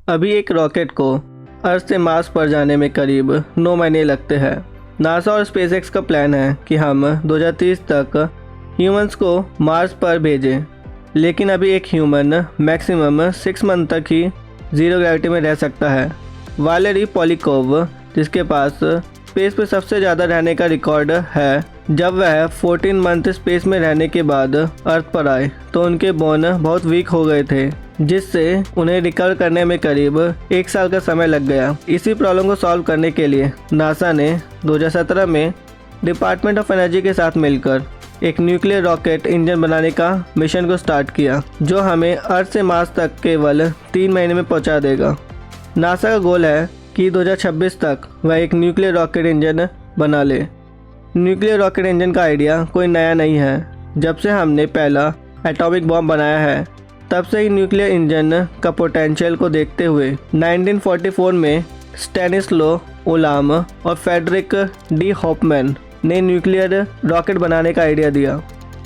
अभी एक रॉकेट को अर्थ से मार्स पर जाने में करीब 9 महीने लगते हैं। नासा और स्पेसएक्स का प्लान है कि हम 2030 तक ह्यूमंस को मार्स पर भेजें, लेकिन अभी एक ह्यूमन मैक्सिमम 6 मंथ तक ही ज़ीरो ग्रेविटी में रह सकता है। वालेरी पॉलिकोव, जिसके पास स्पेस में सबसे ज़्यादा रहने का रिकॉर्ड है, जब वह 14 मंथ स्पेस में रहने के बाद अर्थ पर आए तो उनके बोन बहुत वीक हो गए थे, जिससे उन्हें रिकवर करने में करीब 1 साल का समय लग गया। इसी प्रॉब्लम को सॉल्व करने के लिए नासा ने 2017 में डिपार्टमेंट ऑफ एनर्जी के साथ मिलकर एक न्यूक्लियर रॉकेट इंजन बनाने का मिशन को स्टार्ट किया, जो हमें अर्थ से मार्स तक केवल 3 महीने में पहुंचा देगा। नासा का गोल है कि 2026 तक वह एक न्यूक्लियर रॉकेट इंजन बना ले। न्यूक्लियर रॉकेट इंजन का आइडिया कोई नया नहीं है। जब से हमने पहला एटॉमिक बॉम्ब बनाया है, तब से ही न्यूक्लियर इंजन का पोटेंशियल को देखते हुए 1944 में स्टैनिस्लो ओलाम और फ्रेडरिक डी हॉफमैन ने न्यूक्लियर रॉकेट बनाने का आइडिया दिया।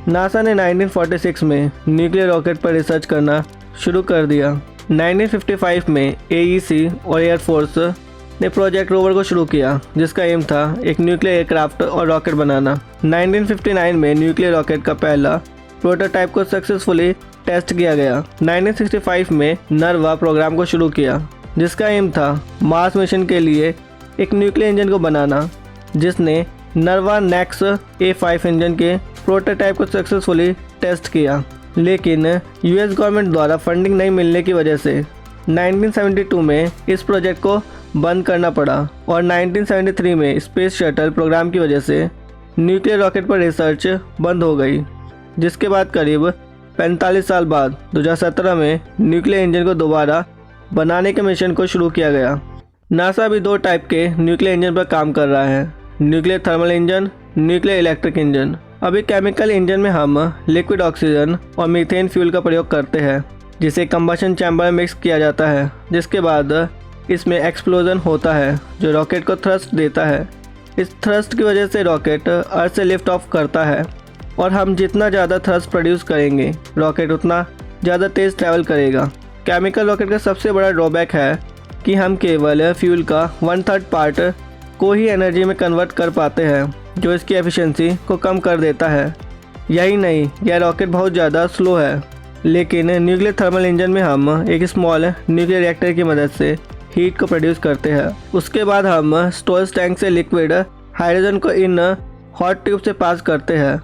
नासा ने 1946 में न्यूक्लियर रॉकेट पर रिसर्च करना शुरू कर दिया। 1955 में एईसी और एयरफोर्स ने प्रोजेक्ट रोवर को शुरू किया, जिसका एम था एक न्यूक्लियर एयरक्राफ्ट और रॉकेट बनाना। 1959 में न्यूक्लियर रॉकेट का पहला प्रोटोटाइप को सक्सेसफुली टेस्ट किया गया। 1965 में नर्वा प्रोग्राम को शुरू किया, जिसका एम था मार्स मिशन के लिए एक न्यूक्लियर इंजन को बनाना, जिसने नर्वा नेक्स A5 इंजन के प्रोटोटाइप को सक्सेसफुली टेस्ट किया। लेकिन यूएस गवर्नमेंट द्वारा फंडिंग नहीं मिलने की वजह से 1972 में इस प्रोजेक्ट को बंद करना पड़ा और 1973 में स्पेस शटल प्रोग्राम की वजह से न्यूक्लियर रॉकेट पर रिसर्च बंद हो गई, जिसके बाद करीब 45 साल बाद 2017 में न्यूक्लियर इंजन को दोबारा बनाने के मिशन को शुरू किया गया। नासा अभी 2 टाइप के न्यूक्लियर इंजन पर काम कर रहा है, nuclear thermal engine, nuclear electric engine. अभी केमिकल इंजन में हम लिक्विड ऑक्सीजन और मीथेन फ्यूल का प्रयोग करते हैं, जिसे कंबशन चैम्बर में मिक्स किया जाता है, जिसके बाद इसमें एक्सप्लोजन होता है जो रॉकेट को थ्रस्ट देता है। इस थ्रस्ट की वजह से रॉकेट अर्थ से लिफ्ट ऑफ करता है और हम जितना ज़्यादा थ्रस्ट प्रोड्यूस करेंगे, रॉकेट उतना ज़्यादा तेज़ ट्रैवल करेगा। केमिकल रॉकेट का सबसे बड़ा ड्रॉबैक है कि हम केवल फ्यूल का 1/3 पार्ट को ही एनर्जी में कन्वर्ट कर पाते हैं, जो इसकी एफिशिएंसी को कम कर देता है। यही नहीं, यह रॉकेट बहुत ज़्यादा स्लो है। लेकिन न्यूक्लियर थर्मल इंजन में हम एक स्मॉल न्यूक्लियर रिएक्टर की मदद से हीट को प्रोड्यूस करते हैं। उसके बाद हम स्टोरेज टैंक से लिक्विड हाइड्रोजन को इन हॉट ट्यूब से पास करते हैं।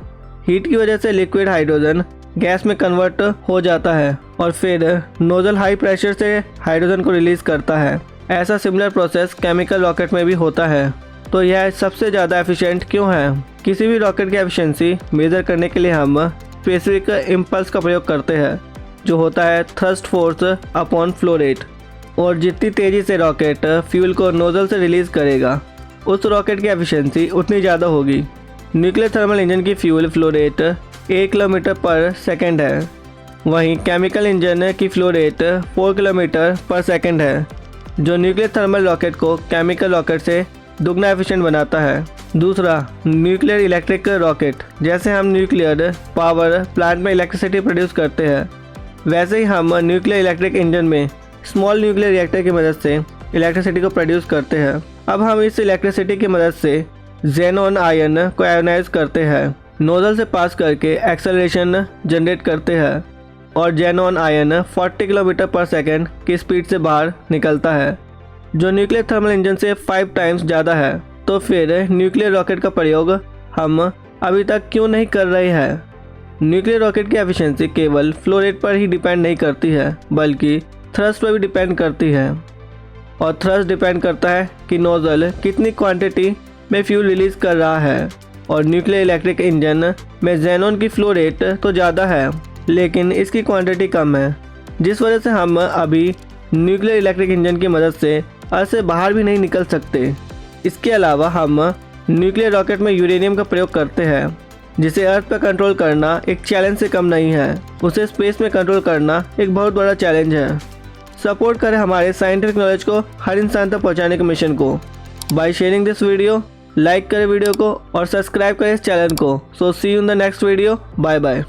हीट की वजह से लिक्विड हाइड्रोजन गैस में कन्वर्ट हो जाता है और फिर नोजल हाई प्रेशर से हाइड्रोजन को रिलीज करता है। ऐसा सिमिलर प्रोसेस केमिकल रॉकेट में भी होता है। तो यह सबसे ज़्यादा एफिशिएंट क्यों है? किसी भी रॉकेट की एफिशिएंसी मेज़र करने के लिए हम स्पेसिफिक इम्पल्स का प्रयोग करते हैं, जो होता है thrust force upon flow rate. और जितनी तेज़ी से रॉकेट फ्यूल को नोजल से रिलीज़ करेगा, उस रॉकेट की एफिशिएंसी उतनी ज़्यादा होगी। न्यूक्लियर थर्मल इंजन की फ्यूल फ्लो रेट 1 किलोमीटर पर सेकेंड है, वहीं केमिकल इंजन की फ्लो रेट 4 किलोमीटर पर सेकेंड है, जो न्यूक्लियर थर्मल रॉकेट को केमिकल रॉकेट से दुगना एफिशिएंट बनाता है। दूसरा, न्यूक्लियर इलेक्ट्रिक रॉकेट। जैसे हम न्यूक्लियर पावर प्लांट में इलेक्ट्रिसिटी प्रोड्यूस करते हैं, वैसे ही हम न्यूक्लियर इलेक्ट्रिक इंजन में स्मॉल न्यूक्लियर रिएक्टर की मदद से इलेक्ट्रिसिटी को प्रोड्यूस करते हैं। अब हम इस इलेक्ट्रिसिटी की मदद से ज़ेनॉन आयन को आयोनाइज करते हैं, नोजल से पास करके एक्सेलरेशन जनरेट करते हैं और ज़ेनॉन आयन 40 किलोमीटर पर सेकेंड की स्पीड से बाहर निकलता है, जो न्यूक्लियर थर्मल इंजन से 5 टाइम्स ज़्यादा है। तो फिर न्यूक्लियर रॉकेट का प्रयोग हम अभी तक क्यों नहीं कर रहे हैं? न्यूक्लियर रॉकेट की एफिशिएंसी केवल फ्लो रेट पर ही डिपेंड नहीं करती है, बल्कि थ्रस्ट पर भी डिपेंड करती है। और थ्रस्ट डिपेंड करता है कि नोजल कितनी क्वांटिटी में फ्यूल रिलीज़ कर रहा है। और न्यूक्लियर इलेक्ट्रिक इंजन में ज़ेनॉन की फ्लो रेट तो ज़्यादा है, लेकिन इसकी क्वांटिटी कम है, जिस वजह से हम अभी न्यूक्लियर इलेक्ट्रिक इंजन की मदद से अर्थ से बाहर भी नहीं निकल सकते। इसके अलावा हम न्यूक्लियर रॉकेट में यूरेनियम का प्रयोग करते हैं, जिसे अर्थ पर कंट्रोल करना एक चैलेंज से कम नहीं है, उसे स्पेस में कंट्रोल करना एक बहुत बड़ा चैलेंज है। सपोर्ट करें हमारे साइंटिफिक नॉलेज को हर इंसान तक पहुंचाने के मिशन को by sharing this video. Like करें वीडियो को और सब्सक्राइब करें इस चैनल को। So see you in the next video. Bye bye.